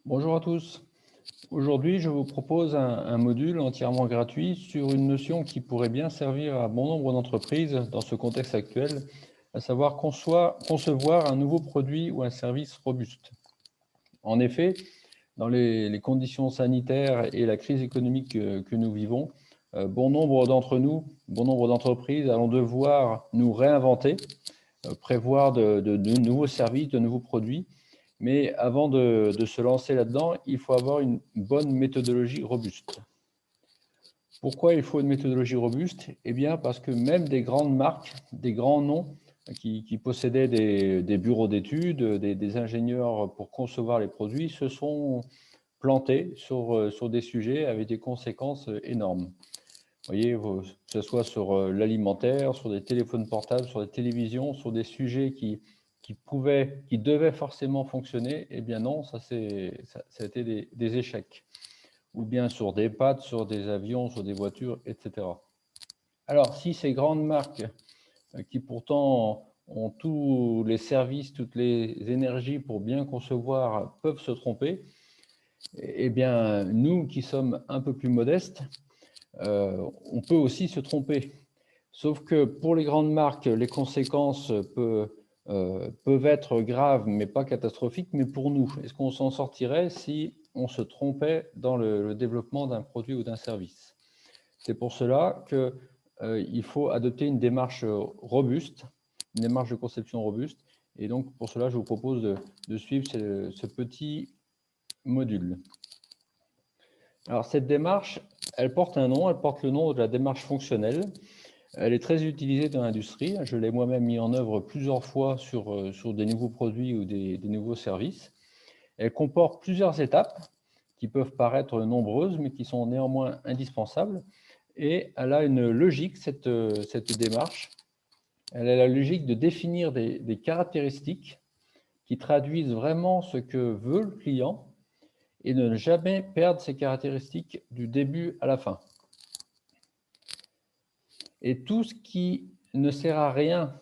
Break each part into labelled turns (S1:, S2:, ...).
S1: Bonjour à tous. Aujourd'hui, je vous propose un module entièrement gratuit sur une notion qui pourrait bien servir à bon nombre d'entreprises dans ce contexte actuel, à savoir concevoir un nouveau produit ou un service robuste. En effet, dans les conditions sanitaires et la crise économique que nous vivons, bon nombre d'entre nous, bon nombre d'entreprises allons devoir nous réinventer, prévoir de nouveaux services, de nouveaux produits. Mais avant de se lancer là-dedans, il faut avoir une bonne méthodologie robuste. Pourquoi il faut une méthodologie robuste? Eh bien, parce que même des grandes marques, des grands noms qui possédaient des bureaux d'études, des ingénieurs pour concevoir les produits, se sont plantés sur des sujets avec des conséquences énormes. Vous voyez, que ce soit sur l'alimentaire, sur des téléphones portables, sur des télévisions, sur des sujets qui devaient forcément fonctionner, eh bien non, ça a été des échecs. Ou bien sur des pattes, sur des avions, sur des voitures, etc. Alors, si ces grandes marques, qui pourtant ont tous les services, toutes les énergies pour bien concevoir, peuvent se tromper, eh bien, nous qui sommes un peu plus modestes, on peut aussi se tromper. Sauf que pour les grandes marques, les conséquences peuvent être graves, mais pas catastrophiques. Mais pour nous, est-ce qu'on s'en sortirait si on se trompait dans le développement d'un produit ou d'un service? C'est pour cela qu'il faut adopter une démarche robuste, une démarche de conception robuste. Et donc, pour cela, je vous propose de suivre ce petit module. Alors, cette démarche, elle porte un nom, elle porte le nom de la démarche fonctionnelle. Elle est très utilisée dans l'industrie. Je l'ai moi-même mis en œuvre plusieurs fois sur des nouveaux produits ou des nouveaux services. Elle comporte plusieurs étapes qui peuvent paraître nombreuses, mais qui sont néanmoins indispensables. Et elle a une logique, cette démarche. Elle a la logique de définir des caractéristiques qui traduisent vraiment ce que veut le client et de ne jamais perdre ces caractéristiques du début à la fin. Et tout ce qui ne sert à rien,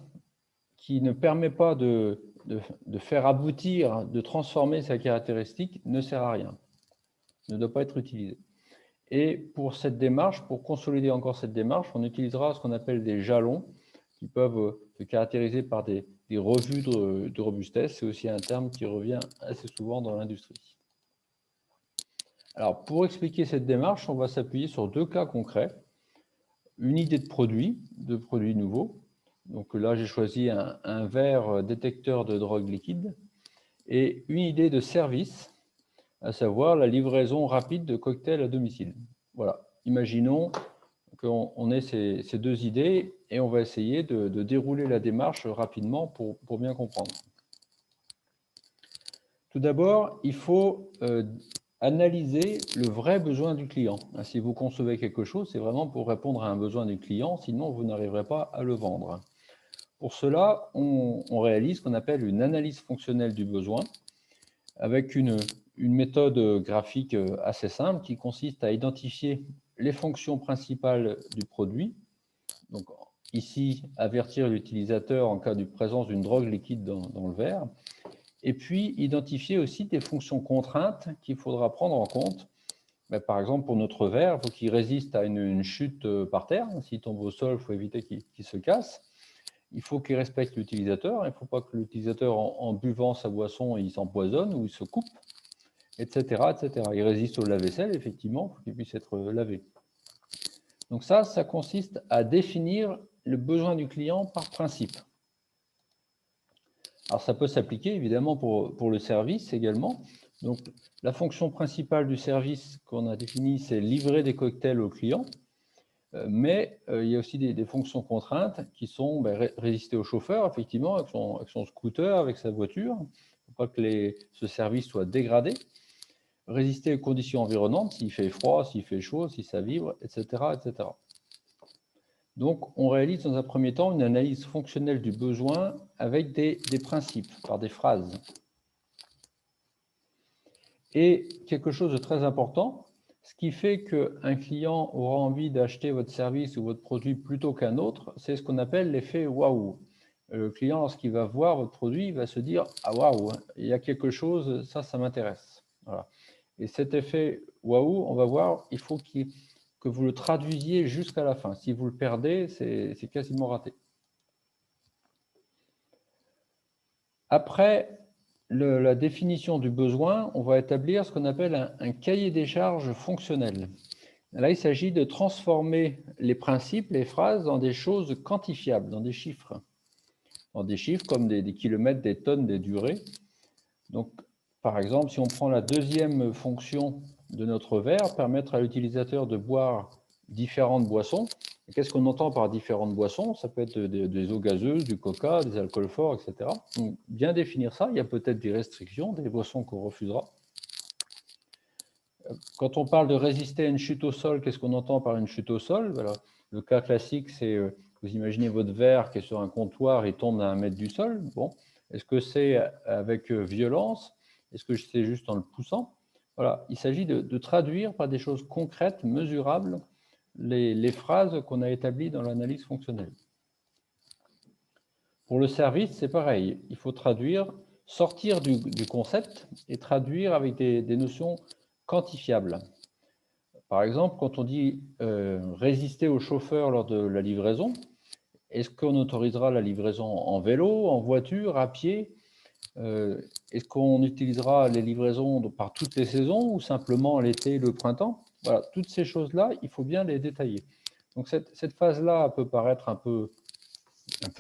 S1: qui ne permet pas de faire aboutir, de transformer sa caractéristique, ne sert à rien, ne doit pas être utilisé. Et pour cette démarche, pour consolider encore cette démarche, on utilisera ce qu'on appelle des jalons, qui peuvent se caractériser par des revues de robustesse. C'est aussi un terme qui revient assez souvent dans l'industrie. Alors, pour expliquer cette démarche, on va s'appuyer sur deux cas concrets. Une idée de produit nouveau. Donc là, j'ai choisi un verre détecteur de drogue liquide et une idée de service, à savoir la livraison rapide de cocktails à domicile. Voilà, imaginons qu'on ait ces deux idées et on va essayer de dérouler la démarche rapidement pour bien comprendre. Tout d'abord, il faut analyser le vrai besoin du client. Si vous concevez quelque chose, c'est vraiment pour répondre à un besoin du client, sinon vous n'arriverez pas à le vendre. Pour cela, on réalise ce qu'on appelle une analyse fonctionnelle du besoin avec une méthode graphique assez simple qui consiste à identifier les fonctions principales du produit. Donc ici, avertir l'utilisateur en cas de présence d'une drogue liquide dans le verre. Et puis, identifier aussi des fonctions contraintes qu'il faudra prendre en compte. Par exemple, pour notre verre, il faut qu'il résiste à une chute par terre. S'il tombe au sol, il faut éviter qu'il se casse. Il faut qu'il respecte l'utilisateur. Il ne faut pas que l'utilisateur, en buvant sa boisson, il s'empoisonne ou il se coupe, etc., etc. Il résiste au lave-vaisselle, effectivement, il faut qu'il puisse être lavé. Donc ça consiste à définir le besoin du client par principe. Alors ça peut s'appliquer évidemment pour le service également. Donc la fonction principale du service qu'on a définie, c'est livrer des cocktails au client. Mais il y a aussi des fonctions contraintes qui sont résister au chauffeur, effectivement, avec son scooter, avec sa voiture. Il ne faut pas que ce service soit dégradé. Résister aux conditions environnantes, s'il fait froid, s'il fait chaud, si ça vibre, etc., etc. Donc, on réalise dans un premier temps une analyse fonctionnelle du besoin avec des principes, par des phrases. Et quelque chose de très important, ce qui fait qu'un client aura envie d'acheter votre service ou votre produit plutôt qu'un autre, c'est ce qu'on appelle l'effet waouh. Le client, lorsqu'il va voir votre produit, il va se dire « Ah waouh, il y a quelque chose, ça m'intéresse ». Voilà. Et cet effet waouh, on va voir, il faut que vous le traduisiez jusqu'à la fin. Si vous le perdez, c'est quasiment raté. Après la définition du besoin, on va établir ce qu'on appelle un cahier des charges fonctionnel. Là, il s'agit de transformer les principes, les phrases, dans des choses quantifiables, dans des chiffres. Dans des chiffres comme des kilomètres, des tonnes, des durées. Donc, par exemple, si on prend la deuxième fonction de notre verre, permettre à l'utilisateur de boire différentes boissons. Qu'est-ce qu'on entend par différentes boissons? Ça peut être des eaux gazeuses, du coca, des alcools forts, etc. Donc, bien définir ça, il y a peut-être des restrictions, des boissons qu'on refusera. Quand on parle de résister à une chute au sol, qu'est-ce qu'on entend par une chute au sol? Alors, le cas classique, c'est vous imaginez votre verre qui est sur un comptoir et tombe à 1 mètre du sol. Bon, est-ce que c'est avec violence? Est-ce que c'est juste en le poussant? Voilà, il s'agit de traduire par des choses concrètes, mesurables, les phrases qu'on a établies dans l'analyse fonctionnelle. Pour le service, c'est pareil. Il faut traduire, sortir du concept et traduire avec des notions quantifiables. Par exemple, quand on dit résister au chauffeur lors de la livraison, est-ce qu'on autorisera la livraison en vélo, en voiture, à pied? Est-ce qu'on utilisera les livraisons par toutes les saisons ou simplement l'été, le printemps? Voilà, toutes ces choses-là, il faut bien les détailler. Donc cette phase-là peut paraître un peu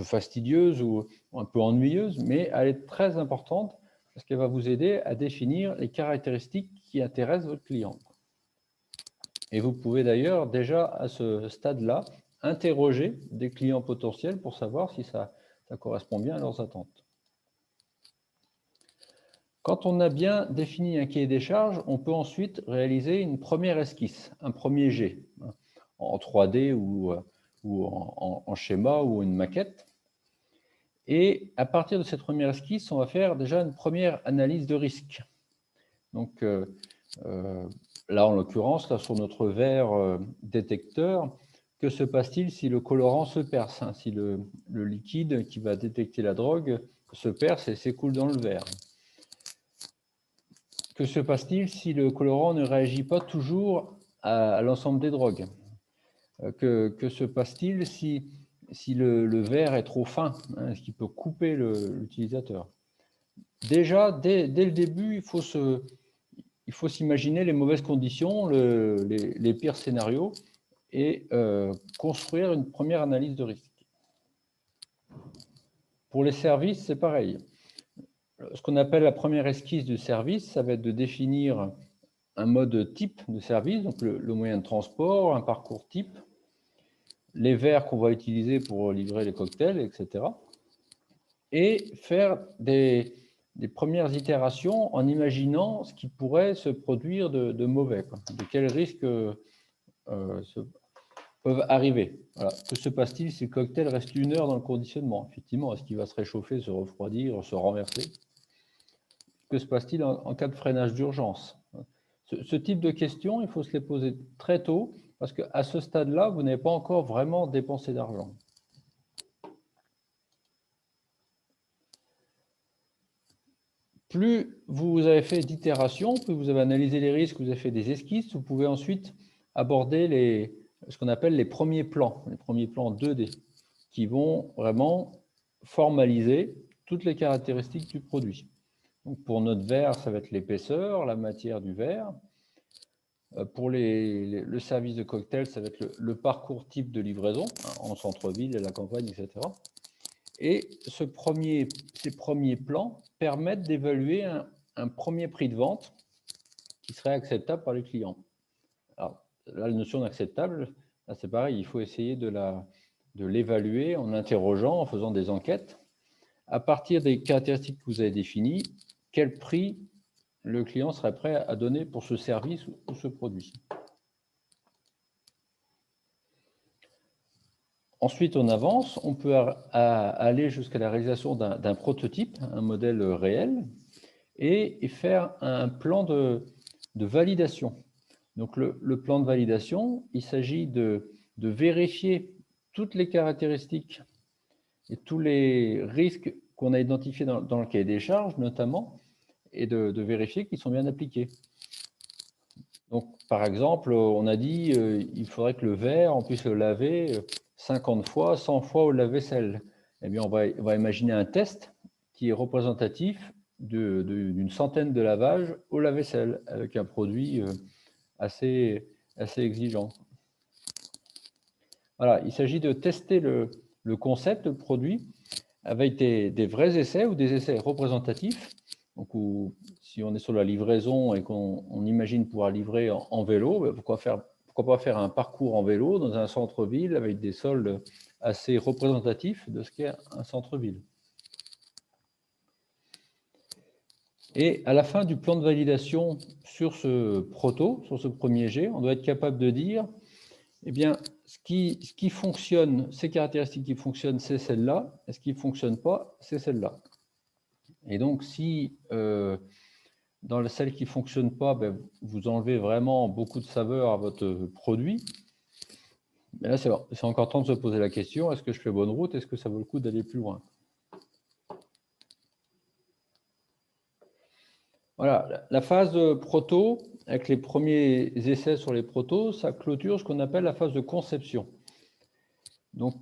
S1: fastidieuse ou un peu ennuyeuse, mais elle est très importante parce qu'elle va vous aider à définir les caractéristiques qui intéressent votre client. Et vous pouvez d'ailleurs déjà à ce stade-là interroger des clients potentiels pour savoir si ça correspond bien à leurs attentes. Quand on a bien défini un cahier des charges, on peut ensuite réaliser une première esquisse, un premier jet, en 3D ou en schéma ou une maquette. Et à partir de cette première esquisse, on va faire déjà une première analyse de risque. Donc là, en l'occurrence, là, sur notre verre détecteur, que se passe-t-il si le colorant se perce, hein, si le liquide qui va détecter la drogue se perce et s'écoule dans le verre? Que se passe-t-il si le colorant ne réagit pas toujours à l'ensemble des drogues? Que se passe-t-il si le verre est trop fin, hein, ce qui peut couper l'utilisateur? Déjà, dès le début, il faut s'imaginer les mauvaises conditions, les pires scénarios et construire une première analyse de risque. Pour les services, c'est pareil. Ce qu'on appelle la première esquisse du service, ça va être de définir un mode type de service, donc le moyen de transport, un parcours type, les verres qu'on va utiliser pour livrer les cocktails, etc. Et faire des premières itérations en imaginant ce qui pourrait se produire de mauvais, quoi, de quels risques peuvent arriver. Voilà. Que se passe-t-il si le cocktail reste 1 heure dans le conditionnement? Effectivement, est-ce qu'il va se réchauffer, se refroidir, se renverser? Que se passe-t-il en cas de freinage d'urgence? Ce type de questions, il faut se les poser très tôt, parce qu'à ce stade-là, vous n'avez pas encore vraiment dépensé d'argent. Plus vous avez fait d'itérations, plus vous avez analysé les risques, vous avez fait des esquisses, vous pouvez ensuite aborder ce qu'on appelle les premiers plans 2D, qui vont vraiment formaliser toutes les caractéristiques du produit. Donc pour notre verre, ça va être l'épaisseur, la matière du verre. Pour le service de cocktail, ça va être le parcours type de livraison, hein, en centre-ville, à la campagne, etc. Et ces premiers plans permettent d'évaluer un premier prix de vente qui serait acceptable par les clients. Alors, là, la notion d'acceptable, c'est pareil, il faut essayer de l'évaluer en interrogeant, en faisant des enquêtes. À partir des caractéristiques que vous avez définies, quel prix le client serait prêt à donner pour ce service ou ce produit. Ensuite, on avance, on peut aller jusqu'à la réalisation d'un prototype, un modèle réel, et faire un plan de validation. Donc, le plan de validation, il s'agit de vérifier toutes les caractéristiques et tous les risques qu'on a identifiés dans le cahier des charges, notamment, et de vérifier qu'ils sont bien appliqués. Donc, par exemple, on a dit il faudrait que le verre, on puisse le laver 50 fois, 100 fois au lave-vaisselle. Eh bien, on va imaginer un test qui est représentatif d'une centaine de lavages au lave-vaisselle, avec un produit assez exigeant. Voilà, il s'agit de tester le concept, le produit, avec des vrais essais ou des essais représentatifs. Donc, si on est sur la livraison et qu'on imagine pouvoir livrer en vélo, ben pourquoi pas faire un parcours en vélo dans un centre-ville avec des sols assez représentatifs de ce qu'est un centre-ville. Et à la fin du plan de validation sur ce proto, sur ce premier jet, on doit être capable de dire, eh bien, ce qui fonctionne, ces caractéristiques qui fonctionnent, c'est celle-là, et ce qui ne fonctionne pas, c'est celle-là. Et donc, si dans celle qui ne fonctionne pas, ben, vous enlevez vraiment beaucoup de saveur à votre produit, mais là, c'est encore temps de se poser la question, est-ce que je fais bonne route? Est-ce que ça vaut le coup d'aller plus loin? Voilà, la phase de proto, avec les premiers essais sur les protos, ça clôture ce qu'on appelle la phase de conception. Donc,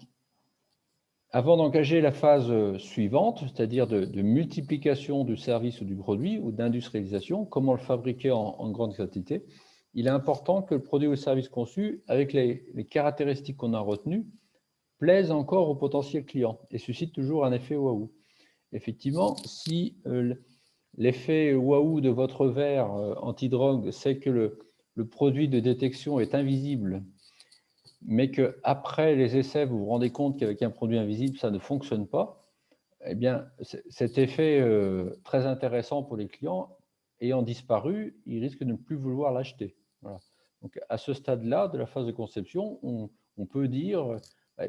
S1: avant d'engager la phase suivante, c'est-à-dire de multiplication du service ou du produit ou d'industrialisation, comment le fabriquer en grande quantité, il est important que le produit ou le service conçu, avec les caractéristiques qu'on a retenues, plaise encore au potentiel client et suscite toujours un effet waouh. Effectivement, si l'effet waouh de votre verre antidrogue, c'est que le produit de détection est invisible, mais qu'après les essais, vous vous rendez compte qu'avec un produit invisible, ça ne fonctionne pas, eh bien, cet effet très intéressant pour les clients, ayant disparu, ils risquent de ne plus vouloir l'acheter. Voilà. Donc, à ce stade-là de la phase de conception, on peut dire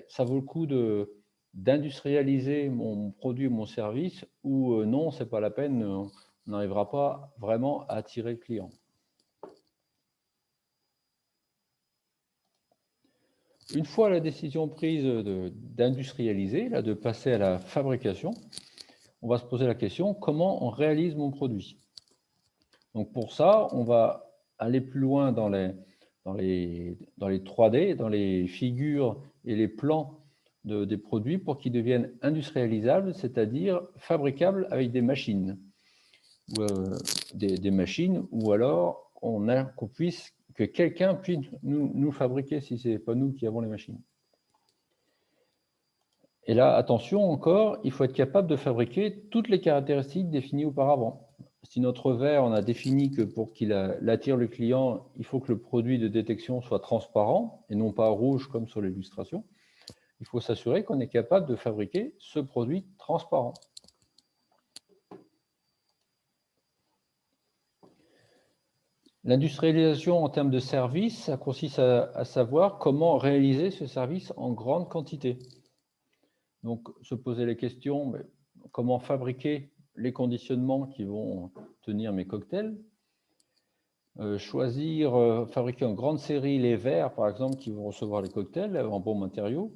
S1: ça vaut le coup d'industrialiser mon produit ou mon service, ou non, ce n'est pas la peine, on n'arrivera pas vraiment à attirer le client. Une fois la décision prise d'industrialiser, de passer à la fabrication, on va se poser la question, comment on réalise mon produit? Donc pour ça, on va aller plus loin dans les 3D, dans les figures et les plans des produits pour qu'ils deviennent industrialisables, c'est-à-dire fabricables avec des machines. Des machines, ou alors que quelqu'un puisse nous fabriquer si ce n'est pas nous qui avons les machines. Et là, attention encore, il faut être capable de fabriquer toutes les caractéristiques définies auparavant. Si notre verre, on a défini que pour qu'il attire le client, il faut que le produit de détection soit transparent et non pas rouge comme sur l'illustration, il faut s'assurer qu'on est capable de fabriquer ce produit transparent. L'industrialisation en termes de service, ça consiste à savoir comment réaliser ce service en grande quantité. Donc, se poser les questions, comment fabriquer les conditionnements qui vont tenir mes cocktails, fabriquer en grande série les verres, par exemple, qui vont recevoir les cocktails en bons matériaux,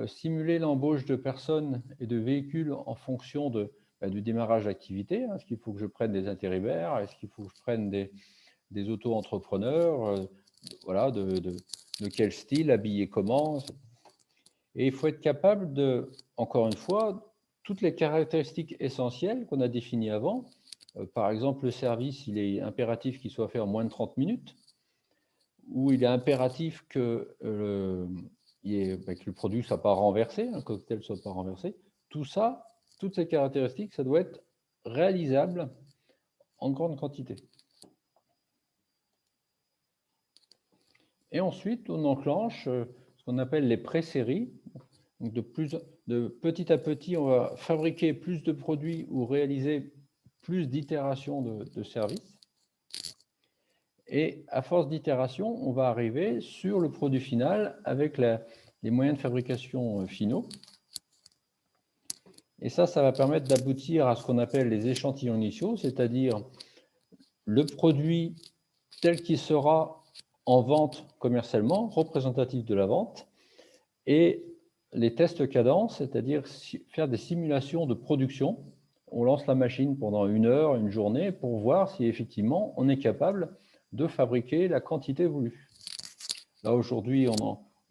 S1: simuler l'embauche de personnes et de véhicules en fonction du démarrage d'activité. Est-ce qu'il faut que je prenne des intérimaires? Est-ce qu'il faut que je prenne des auto-entrepreneurs? Voilà, de quel style, habillés comment? Et il faut être capable encore une fois, toutes les caractéristiques essentielles qu'on a définies avant. Par exemple, le service, il est impératif qu'il soit fait en moins de 30 minutes, ou il est impératif que le produit ne soit pas renversé, un cocktail ne soit pas renversé. Tout ça, toutes ces caractéristiques, ça doit être réalisable en grande quantité. Et ensuite, on enclenche ce qu'on appelle les pré-séries. Donc de petit à petit, on va fabriquer plus de produits ou réaliser plus d'itérations de services. Et à force d'itération, on va arriver sur le produit final avec les moyens de fabrication finaux. Et ça va permettre d'aboutir à ce qu'on appelle les échantillons initiaux, c'est-à-dire le produit tel qu'il sera en vente commercialement, représentatif de la vente, et les tests cadence, c'est-à-dire faire des simulations de production on lance la machine pendant 1 heure, une journée, pour voir si effectivement on est capable de fabriquer la quantité voulue. Là, aujourd'hui, on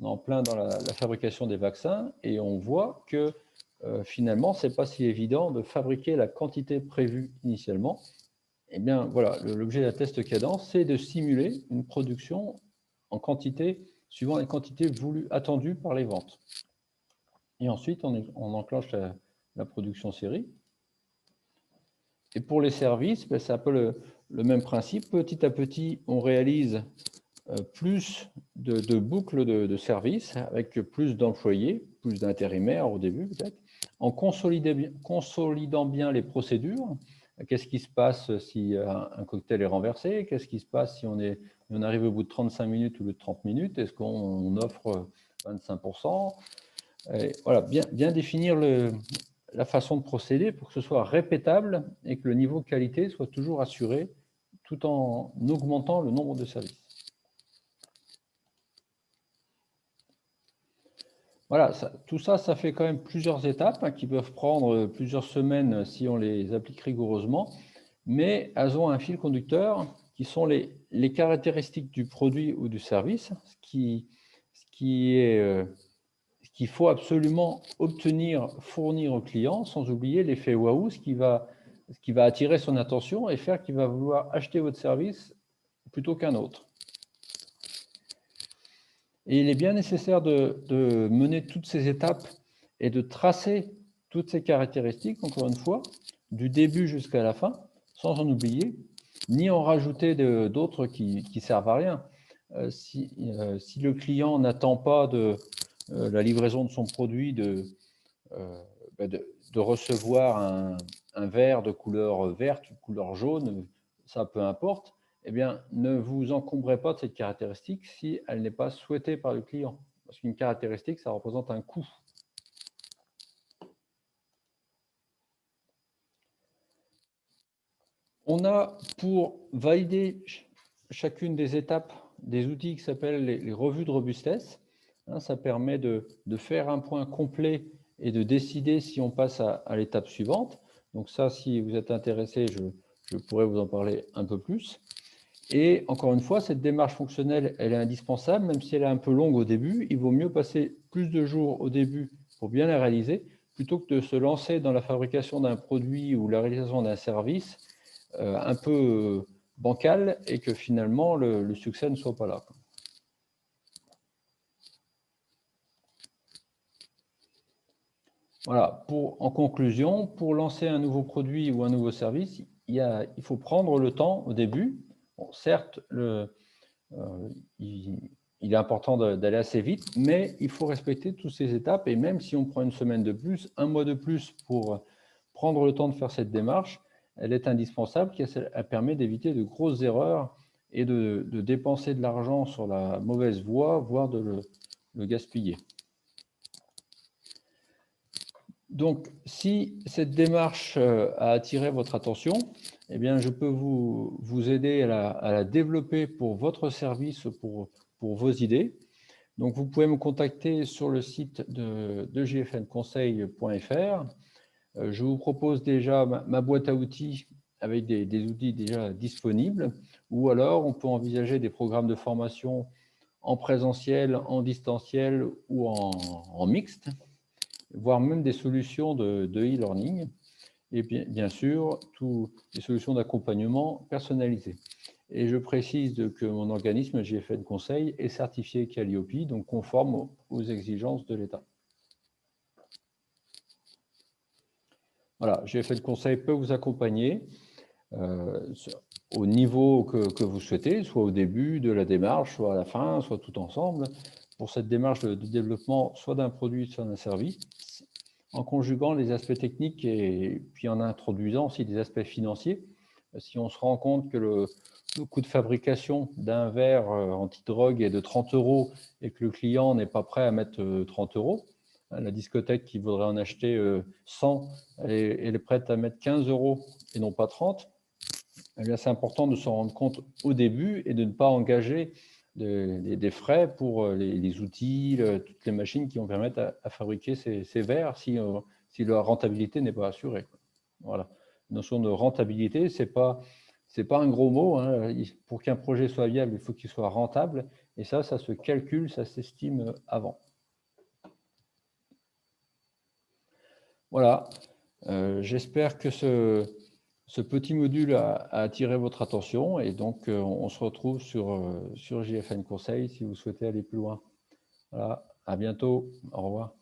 S1: est en plein dans la fabrication des vaccins et on voit que finalement, ce n'est pas si évident de fabriquer la quantité prévue initialement. Eh bien, voilà, l'objet de la test cadence, c'est de simuler une production en quantité, suivant les quantités voulues, attendues par les ventes. Et ensuite, on enclenche la production série. Et pour les services, ben, c'est un peu le même principe. Petit à petit, on réalise plus de boucles de services avec plus d'employés, plus d'intérimaires au début peut-être, en consolidant bien les procédures. Qu'est-ce qui se passe si un cocktail est renversé? Qu'est-ce qui se passe si on arrive au bout de 35 minutes ou de 30 minutes? Est-ce qu'on offre 25%? Et voilà, bien définir la façon de procéder pour que ce soit répétable et que le niveau de qualité soit toujours assuré tout en augmentant le nombre de services. Voilà, tout ça, ça fait quand même plusieurs étapes qui peuvent prendre plusieurs semaines si on les applique rigoureusement, mais elles ont un fil conducteur qui sont les caractéristiques du produit ou du service, ce qu'il faut absolument obtenir, fournir au client, sans oublier l'effet waouh, ce qui va attirer son attention et faire qu'il va vouloir acheter votre service plutôt qu'un autre. Et il est bien nécessaire de mener toutes ces étapes et de tracer toutes ces caractéristiques, encore une fois, du début jusqu'à la fin, sans en oublier, ni en rajouter d'autres qui servent à rien. Si le client n'attend pas de la livraison de son produit de recevoir un verre de couleur verte ou couleur jaune, ça peu importe, eh bien, ne vous encombrez pas de cette caractéristique si elle n'est pas souhaitée par le client. Parce qu'une caractéristique, ça représente un coût. On a, pour valider chacune des étapes, des outils qui s'appellent les revues de robustesse. Ça permet de faire un point complet et de décider si on passe à l'étape suivante. Donc ça, si vous êtes intéressé, je pourrais vous en parler un peu plus. Et encore une fois, cette démarche fonctionnelle, elle est indispensable, même si elle est un peu longue au début. Il vaut mieux passer plus de jours au début pour bien la réaliser, plutôt que de se lancer dans la fabrication d'un produit ou la réalisation d'un service un peu bancal et que finalement le succès ne soit pas là. Voilà, en conclusion, pour lancer un nouveau produit ou un nouveau service, il faut prendre le temps au début. Bon, certes, il est important d'aller assez vite, mais il faut respecter toutes ces étapes. Et même si on prend une semaine de plus, un mois de plus pour prendre le temps de faire cette démarche, elle est indispensable, elle permet d'éviter de grosses erreurs et de dépenser de l'argent sur la mauvaise voie, voire de le gaspiller. Donc, si cette démarche a attiré votre attention, eh bien, je peux vous aider à la développer pour votre service, pour vos idées. Donc, vous pouvez me contacter sur le site de jfnconseil.fr. Je vous propose déjà ma boîte à outils avec des outils déjà disponibles, ou alors on peut envisager des programmes de formation en présentiel, en distanciel ou en mixte, voire même des solutions de e-learning, et bien sûr, toutes les solutions d'accompagnement personnalisées. Et je précise que mon organisme JFN Conseil est certifié Calliope, donc conforme aux exigences de l'État. Voilà, JFN Conseil peut vous accompagner au niveau que vous souhaitez, soit au début de la démarche, soit à la fin, soit tout ensemble, pour cette démarche de développement soit d'un produit, soit d'un service, en conjuguant les aspects techniques et puis en introduisant aussi des aspects financiers. Si on se rend compte que le coût de fabrication d'un verre antidrogue est de 30 € et que le client n'est pas prêt à mettre 30 €, la discothèque qui voudrait en acheter 100, elle est prête à mettre 15 € et non pas 30, c'est important de s'en rendre compte au début et de ne pas engager des frais pour les outils, toutes les machines qui vont permettre à fabriquer ces verres si leur rentabilité n'est pas assurée. Voilà. Notion de rentabilité, c'est pas un gros mot, hein. Pour qu'un projet soit viable, il faut qu'il soit rentable. Et ça se calcule, ça s'estime avant. Voilà. J'espère que ce petit module a attiré votre attention. Et donc, on se retrouve sur JFN Conseil si vous souhaitez aller plus loin. Voilà. À bientôt. Au revoir.